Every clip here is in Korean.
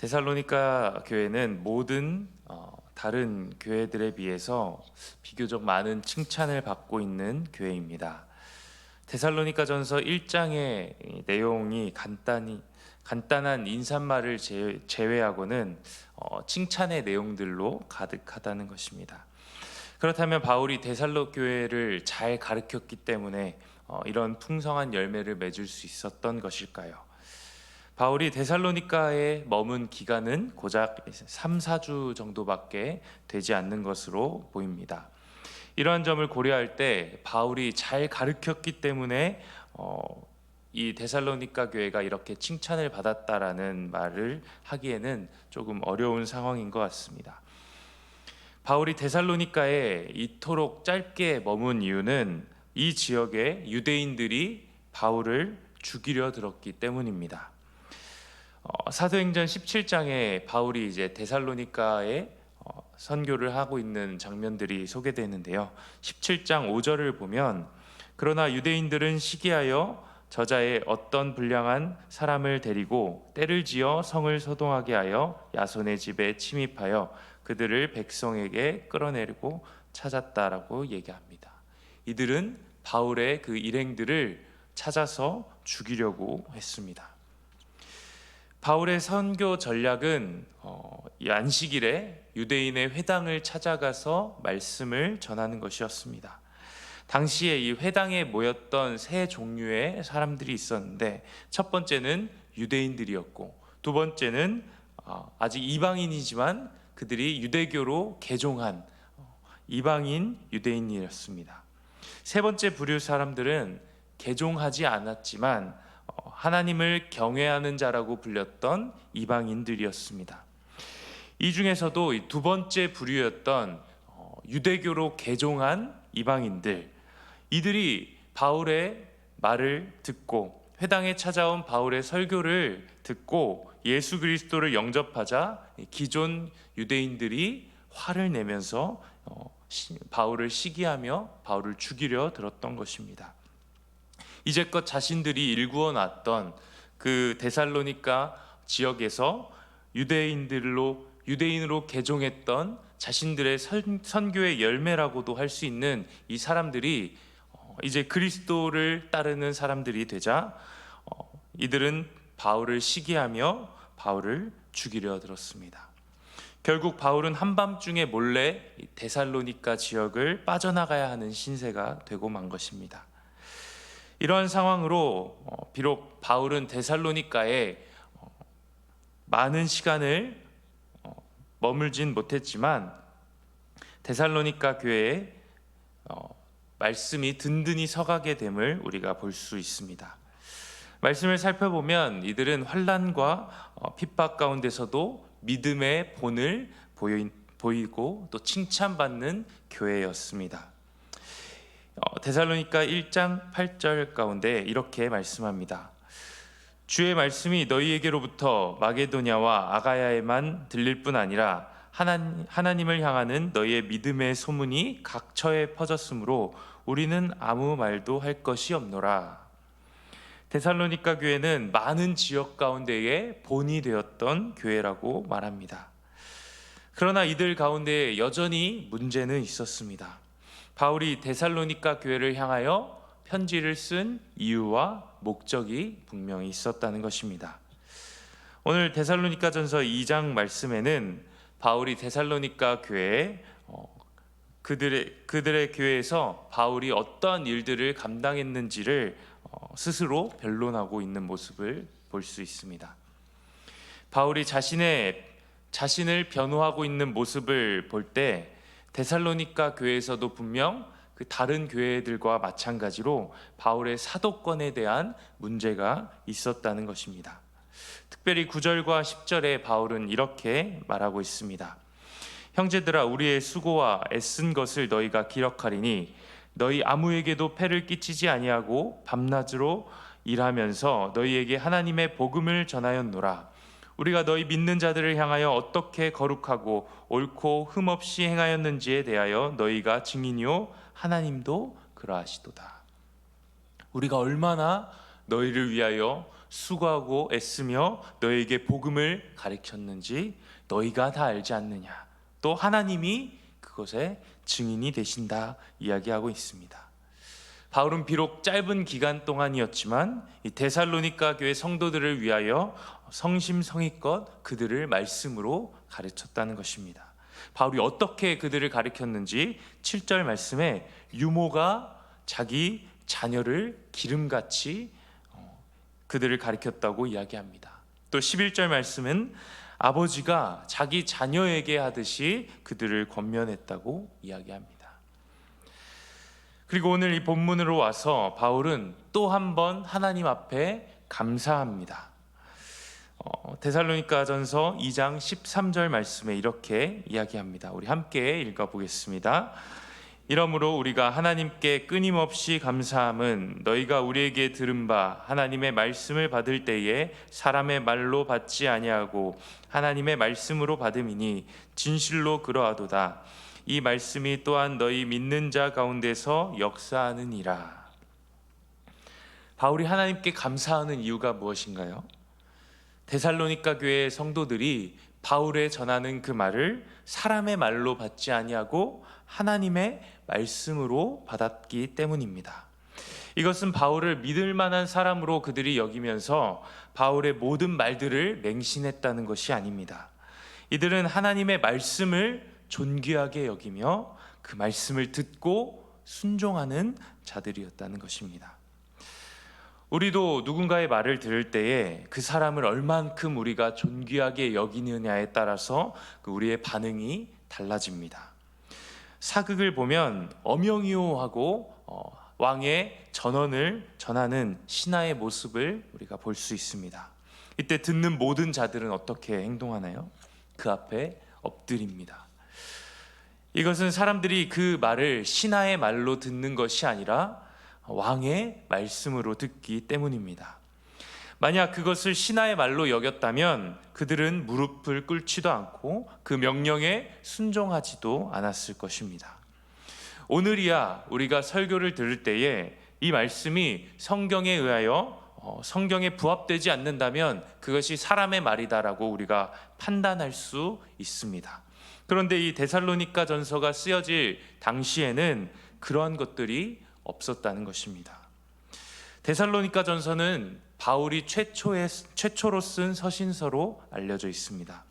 데살로니가 교회는 모든 다른 교회들에 비해서 비교적 많은 칭찬을 받고 있는 교회입니다. 데살로니가전서 1장의 내용이 간단한 인사말을 제외하고는 칭찬의 내용들로 가득하다는 것입니다. 그렇다면 바울이 데살로 교회를 잘 가르쳤기 때문에 이런 풍성한 열매를 맺을 수 있었던 것일까요? 바울이 데살로니가에 머문 기간은 고작 3, 4주 정도밖에 되지 않는 것으로 보입니다. 이러한 점을 고려할 때 바울이 잘 가르쳤기 때문에 이 데살로니가 교회가 이렇게 칭찬을 받았다라는 말을 하기에는 조금 어려운 상황인 것 같습니다. 바울이 데살로니가에 이토록 짧게 머문 이유는 이 지역의 유대인들이 바울을 죽이려 들었기 때문입니다. 사도행전 17장에 바울이 이제 데살로니가에 선교를 하고 있는 장면들이 소개되는데요. 17장 5절을 보면 그러나 유대인들은 시기하여 저자의 어떤 불량한 사람을 데리고 때를 지어 성을 소동하게 하여 야손의 집에 침입하여 그들을 백성에게 끌어내리고 찾았다라고 얘기합니다. 이들은 바울의 그 일행들을 찾아서 죽이려고 했습니다. 바울의 선교 전략은 이 안식일에 유대인의 회당을 찾아가서 말씀을 전하는 것이었습니다. 당시에 이 회당에 모였던 세 종류의 사람들이 있었는데 첫 번째는 유대인들이었고 두 번째는 아직 이방인이지만 그들이 유대교로 개종한 이방인 유대인이었습니다. 세 번째 부류 사람들은 개종하지 않았지만 하나님을 경외하는 자라고 불렸던 이방인들이었습니다. 이 중에서도 이 두 번째 부류였던 유대교로 개종한 이방인들, 이들이 바울의 말을 듣고 회당에 찾아온 바울의 설교를 듣고 예수 그리스도를 영접하자 기존 유대인들이 화를 내면서 바울을 시기하며 바울을 죽이려 들었던 것입니다. 이제껏 자신들이 일구어 놨던 그 데살로니가 지역에서 유대인으로 개종했던 자신들의 선교의 열매라고도 할 수 있는 이 사람들이 이제 그리스도를 따르는 사람들이 되자 이들은 바울을 시기하며 바울을 죽이려 들었습니다. 결국 바울은 한밤중에 몰래 데살로니가 지역을 빠져나가야 하는 신세가 되고 만 것입니다. 이러한 상황으로 비록 바울은 데살로니가에 많은 시간을 머물진 못했지만 데살로니가 교회에 말씀이 든든히 서가게 됨을 우리가 볼 수 있습니다. 말씀을 살펴보면 이들은 환난과 핍박 가운데서도 믿음의 본을 보이고 또 칭찬받는 교회였습니다. 데살로니가 1장 8절 가운데 이렇게 말씀합니다. 주의 말씀이 너희에게로부터 마게도냐와 아가야에만 들릴 뿐 아니라 하나님을 향하는 너희의 믿음의 소문이 각처에 퍼졌으므로 우리는 아무 말도 할 것이 없노라. 데살로니가 교회는 많은 지역 가운데에 본이 되었던 교회라고 말합니다. 그러나 이들 가운데 여전히 문제는 있었습니다. 바울이 데살로니가 교회를 향하여 편지를 쓴 이유와 목적이 분명히 있었다는 것입니다. 오늘 데살로니가전서 2장 말씀에는 바울이 데살로니가 교회에 그들의 교회에서 바울이 어떠한 일들을 감당했는지를 스스로 변론하고 있는 모습을 볼 수 있습니다. 바울이 자신을 변호하고 있는 모습을 볼 때 데살로니가 교회에서도 분명 그 다른 교회들과 마찬가지로 바울의 사도권에 대한 문제가 있었다는 것입니다. 특별히 9절과 10절에 바울은 이렇게 말하고 있습니다. 형제들아, 우리의 수고와 애쓴 것을 너희가 기억하리니 너희 아무에게도 폐를 끼치지 아니하고 밤낮으로 일하면서 너희에게 하나님의 복음을 전하였노라. 우리가 너희 믿는 자들을 향하여 어떻게 거룩하고 옳고 흠없이 행하였는지에 대하여 너희가 증인이요 하나님도 그러하시도다. 우리가 얼마나 너희를 위하여 수고하고 애쓰며 너에게 복음을 가르쳤는지 너희가 다 알지 않느냐. 또 하나님이 그것의 증인이 되신다 이야기하고 있습니다. 바울은 비록 짧은 기간 동안이었지만 이 데살로니가 교회 성도들을 위하여 성심성의껏 그들을 말씀으로 가르쳤다는 것입니다. 바울이 어떻게 그들을 가르쳤는지 7절 말씀에 유모가 자기 자녀를 기름같이 그들을 가르쳤다고 이야기합니다. 또 11절 말씀은 아버지가 자기 자녀에게 하듯이 그들을 권면했다고 이야기합니다. 그리고 오늘 이 본문으로 와서 바울은 또 한 번 하나님 앞에 감사합니다. 데살로니가전서 2장 13절 말씀에 이렇게 이야기합니다. 우리 함께 읽어보겠습니다. 이러므로 우리가 하나님께 끊임없이 감사함은 너희가 우리에게 들은 바 하나님의 말씀을 받을 때에 사람의 말로 받지 아니하고 하나님의 말씀으로 받음이니 진실로 그러하도다. 이 말씀이 또한 너희 믿는 자 가운데서 역사하느니라. 바울이 하나님께 감사하는 이유가 무엇인가요? 데살로니가 교회의 성도들이 바울의 전하는 그 말을 사람의 말로 받지 아니하고 하나님의 말씀으로 받았기 때문입니다. 이것은 바울을 믿을 만한 사람으로 그들이 여기면서 바울의 모든 말들을 맹신했다는 것이 아닙니다. 이들은 하나님의 말씀을 존귀하게 여기며 그 말씀을 듣고 순종하는 자들이었다는 것입니다. 우리도 누군가의 말을 들을 때에 그 사람을 얼만큼 우리가 존귀하게 여기느냐에 따라서 우리의 반응이 달라집니다. 사극을 보면 엄영이요 하고 왕의 전언을 전하는 신하의 모습을 우리가 볼 수 있습니다. 이때 듣는 모든 자들은 어떻게 행동하나요? 그 앞에 엎드립니다. 이것은 사람들이 그 말을 신하의 말로 듣는 것이 아니라 왕의 말씀으로 듣기 때문입니다. 만약 그것을 신하의 말로 여겼다면 그들은 무릎을 꿇지도 않고 그 명령에 순종하지도 않았을 것입니다. 오늘이야 우리가 설교를 들을 때에 이 말씀이 성경에 의하여 성경에 부합되지 않는다면 그것이 사람의 말이다라고 우리가 판단할 수 있습니다. 그런데 이 데살로니가 전서가 쓰여질 당시에는 그러한 것들이 없었다는 것입니다. 데살로니가 전서는 바울이 최초로 쓴 서신서로 알려져 있습니다.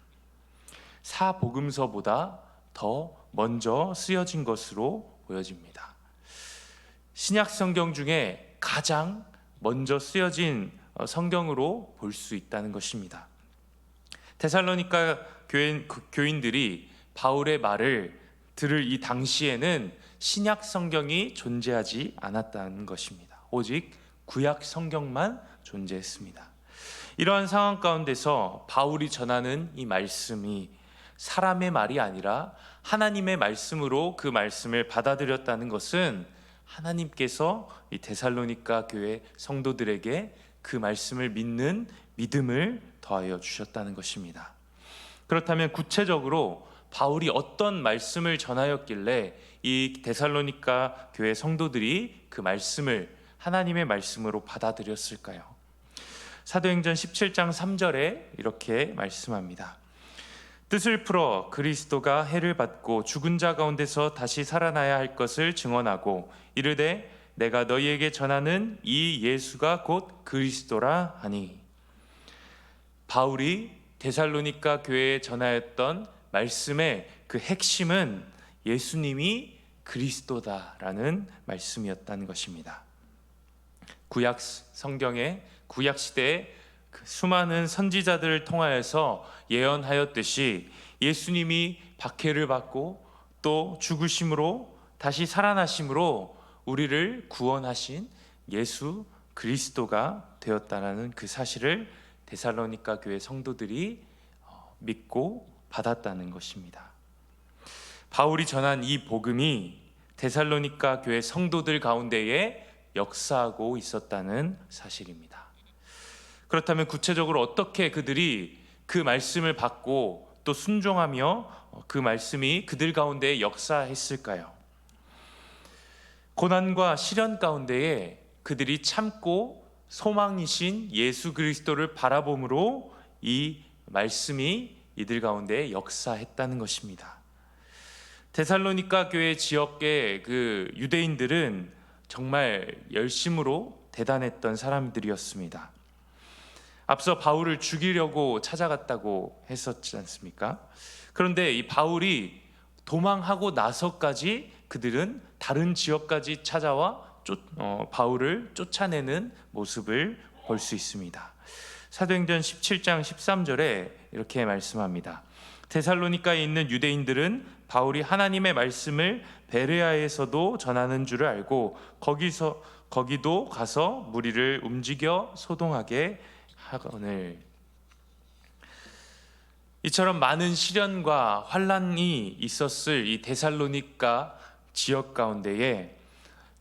사복음서보다 더 먼저 쓰여진 것으로 보여집니다. 신약 성경 중에 가장 먼저 쓰여진 성경으로 볼 수 있다는 것입니다. 데살로니가 교인들이 바울의 말을 들을 이 당시에는 신약 성경이 존재하지 않았다는 것입니다. 오직 구약 성경만 존재했습니다. 이러한 상황 가운데서 바울이 전하는 이 말씀이 사람의 말이 아니라 하나님의 말씀으로 그 말씀을 받아들였다는 것은 하나님께서 이 데살로니가 교회 성도들에게 그 말씀을 믿는 믿음을 더하여 주셨다는 것입니다. 그렇다면 구체적으로 바울이 어떤 말씀을 전하였길래 이 데살로니가 교회 성도들이 그 말씀을 하나님의 말씀으로 받아들였을까요? 사도행전 17장 3절에 이렇게 말씀합니다. 뜻을 풀어 그리스도가 해를 받고 죽은 자 가운데서 다시 살아나야 할 것을 증언하고 이르되 내가 너희에게 전하는 이 예수가 곧 그리스도라 하니. 바울이 데살로니가 교회에 전하였던 말씀의 그 핵심은 예수님이 그리스도다라는 말씀이었다는 것입니다. 구약 성경의 구약 시대에 그 수많은 선지자들을 통하여서 예언하였듯이 예수님이 박해를 받고 또 죽으심으로 다시 살아나심으로 우리를 구원하신 예수 그리스도가 되었다라는 그 사실을 데살로니가 교회 성도들이 믿고 받았다는 것입니다. 바울이 전한 이 복음이 데살로니가 교회 성도들 가운데에 역사하고 있었다는 사실입니다. 그렇다면 구체적으로 어떻게 그들이 그 말씀을 받고 또 순종하며 그 말씀이 그들 가운데에 역사했을까요? 고난과 시련 가운데에 그들이 참고 소망이신 예수 그리스도를 바라봄으로 이 말씀이 이들 가운데 역사했다는 것입니다. 데살로니가 교회 지역의 그 유대인들은 정말 열심으로 대단했던 사람들이었습니다. 앞서 바울을 죽이려고 찾아갔다고 했었지 않습니까? 그런데 이 바울이 도망하고 나서까지 그들은 다른 지역까지 찾아와 바울을 쫓아내는 모습을 볼 수 있습니다. 사도행전 17장 13절에 이렇게 말씀합니다. 데살로니가에 있는 유대인들은 바울이 하나님의 말씀을 베레아에서도 전하는 줄을 알고 거기도 가서 무리를 움직여 소동하게 하거늘. 이처럼 많은 시련과 환난이 있었을 이 데살로니가 지역 가운데에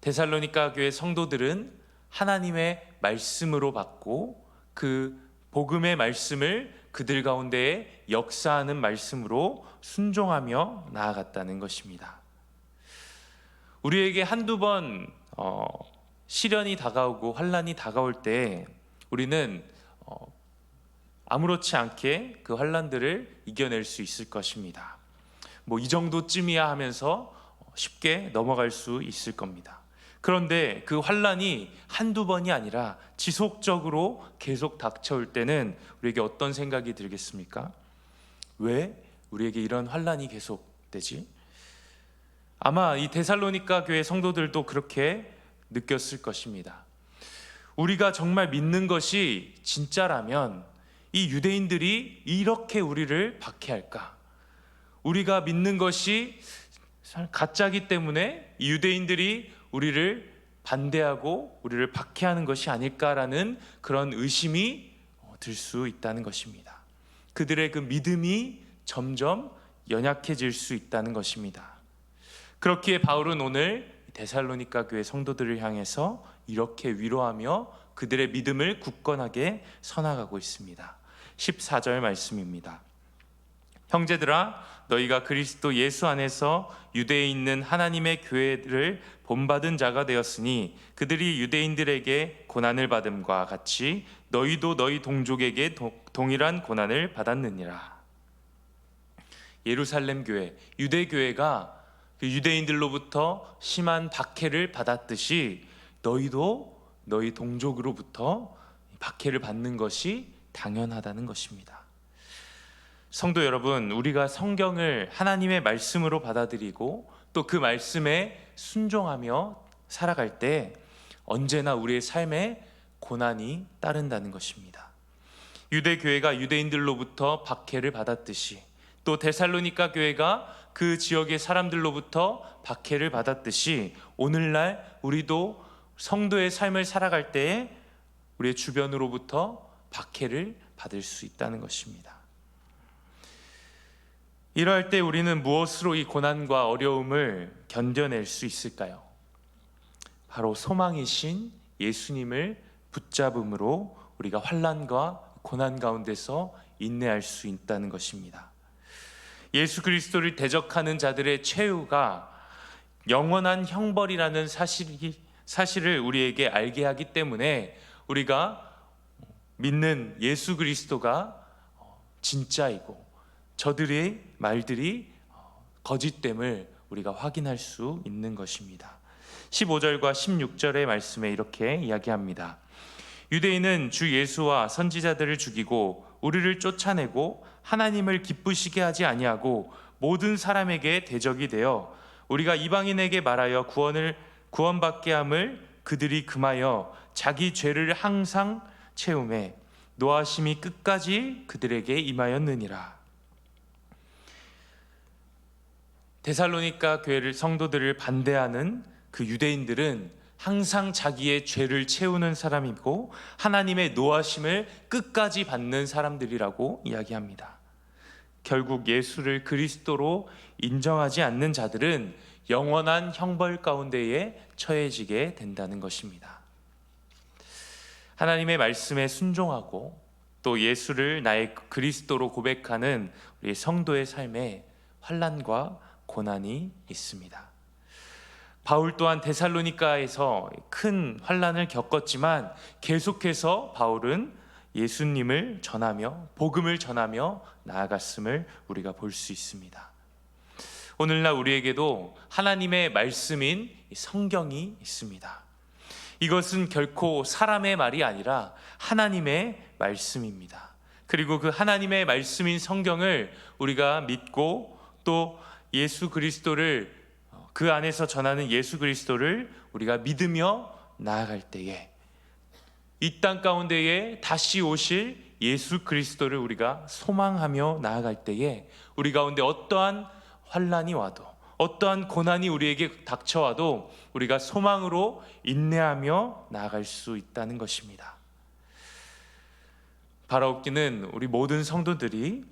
데살로니가 교회 성도들은 하나님의 말씀으로 받고 그 복음의 말씀을 그들 가운데에 역사하는 말씀으로 순종하며 나아갔다는 것입니다. 우리에게 한두 번 시련이 다가오고 환난이 다가올 때 우리는 아무렇지 않게 그 환난들을 이겨낼 수 있을 것입니다. 이 정도쯤이야 하면서 쉽게 넘어갈 수 있을 겁니다. 그런데 그 환난이 한두 번이 아니라 지속적으로 계속 닥쳐올 때는 우리에게 어떤 생각이 들겠습니까? 왜 우리에게 이런 환난이 계속되지? 아마 이 데살로니가 교회 성도들도 그렇게 느꼈을 것입니다. 우리가 정말 믿는 것이 진짜라면 이 유대인들이 이렇게 우리를 박해할까? 우리가 믿는 것이 가짜기 때문에 이 유대인들이 우리를 반대하고 우리를 박해하는 것이 아닐까라는 그런 의심이 들 수 있다는 것입니다. 그들의 그 믿음이 점점 연약해질 수 있다는 것입니다. 그렇기에 바울은 오늘 데살로니가 교회 성도들을 향해서 이렇게 위로하며 그들의 믿음을 굳건하게 서나가고 있습니다. 14절 말씀입니다. 형제들아, 너희가 그리스도 예수 안에서 유대에 있는 하나님의 교회를 본받은 자가 되었으니 그들이 유대인들에게 고난을 받음과 같이 너희도 너희 동족에게 동일한 고난을 받았느니라. 예루살렘 교회, 유대 교회가 그 유대인들로부터 심한 박해를 받았듯이 너희도 너희 동족으로부터 박해를 받는 것이 당연하다는 것입니다. 성도 여러분, 우리가 성경을 하나님의 말씀으로 받아들이고 또 그 말씀에 순종하며 살아갈 때 언제나 우리의 삶에 고난이 따른다는 것입니다. 유대 교회가 유대인들로부터 박해를 받았듯이 또 데살로니가 교회가 그 지역의 사람들로부터 박해를 받았듯이 오늘날 우리도 성도의 삶을 살아갈 때에 우리의 주변으로부터 박해를 받을 수 있다는 것입니다. 이러할 때 우리는 무엇으로 이 고난과 어려움을 견뎌낼 수 있을까요? 바로 소망이신 예수님을 붙잡음으로 우리가 환난과 고난 가운데서 인내할 수 있다는 것입니다. 예수 그리스도를 대적하는 자들의 최후가 영원한 형벌이라는 사실을 우리에게 알게 하기 때문에 우리가 믿는 예수 그리스도가 진짜이고 저들의 말들이 거짓됨을 우리가 확인할 수 있는 것입니다. 15절과 16절의 말씀에 이렇게 이야기합니다. 유대인은 주 예수와 선지자들을 죽이고 우리를 쫓아내고 하나님을 기쁘시게 하지 아니하고 모든 사람에게 대적이 되어 우리가 이방인에게 말하여 구원받게 함을 그들이 금하여 자기 죄를 항상 채우매 노하심이 끝까지 그들에게 임하였느니라. 데살로니가 교회를 성도들을 반대하는 그 유대인들은 항상 자기의 죄를 채우는 사람이고 하나님의 노하심을 끝까지 받는 사람들이라고 이야기합니다. 결국 예수를 그리스도로 인정하지 않는 자들은 영원한 형벌 가운데에 처해지게 된다는 것입니다. 하나님의 말씀에 순종하고 또 예수를 나의 그리스도로 고백하는 우리 성도의 삶에 환난과 고난이 있습니다. 바울 또한 데살로니가에서 큰 환난을 겪었지만 계속해서 바울은 예수님을 전하며 복음을 전하며 나아갔음을 우리가 볼 수 있습니다. 오늘날 우리에게도 하나님의 말씀인 성경이 있습니다. 이것은 결코 사람의 말이 아니라 하나님의 말씀입니다. 그리고 그 하나님의 말씀인 성경을 우리가 믿고 또 예수 그리스도를 그 안에서 전하는 예수 그리스도를 우리가 믿으며 나아갈 때에 이 땅 가운데에 다시 오실 예수 그리스도를 우리가 소망하며 나아갈 때에 우리 가운데 어떠한 환난이 와도 어떠한 고난이 우리에게 닥쳐와도 우리가 소망으로 인내하며 나아갈 수 있다는 것입니다. 바라옵기는 우리 모든 성도들이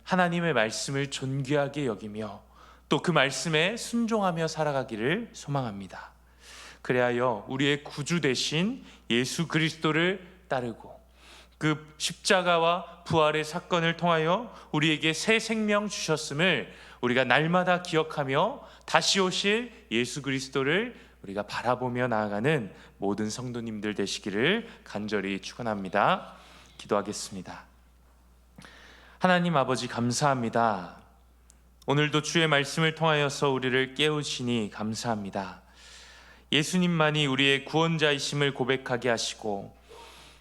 하나님의 말씀을 존귀하게 여기며 또 그 말씀에 순종하며 살아가기를 소망합니다. 그리하여 우리의 구주 되신 예수 그리스도를 따르고 그 십자가와 부활의 사건을 통하여 우리에게 새 생명 주셨음을 우리가 날마다 기억하며 다시 오실 예수 그리스도를 우리가 바라보며 나아가는 모든 성도님들 되시기를 간절히 축원합니다. 기도하겠습니다. 하나님 아버지 감사합니다. 오늘도 주의 말씀을 통하여서 우리를 깨우시니 감사합니다. 예수님만이 우리의 구원자이심을 고백하게 하시고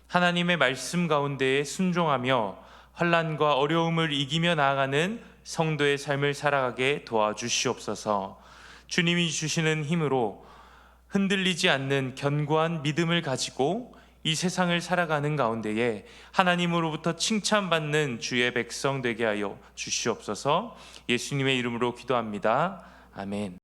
하나님의 말씀 가운데에 순종하며 환난과 어려움을 이기며 나아가는 성도의 삶을 살아가게 도와주시옵소서. 주님이 주시는 힘으로 흔들리지 않는 견고한 믿음을 가지고 이 세상을 살아가는 가운데에 하나님으로부터 칭찬받는 주의 백성 되게 하여 주시옵소서. 예수님의 이름으로 기도합니다. 아멘.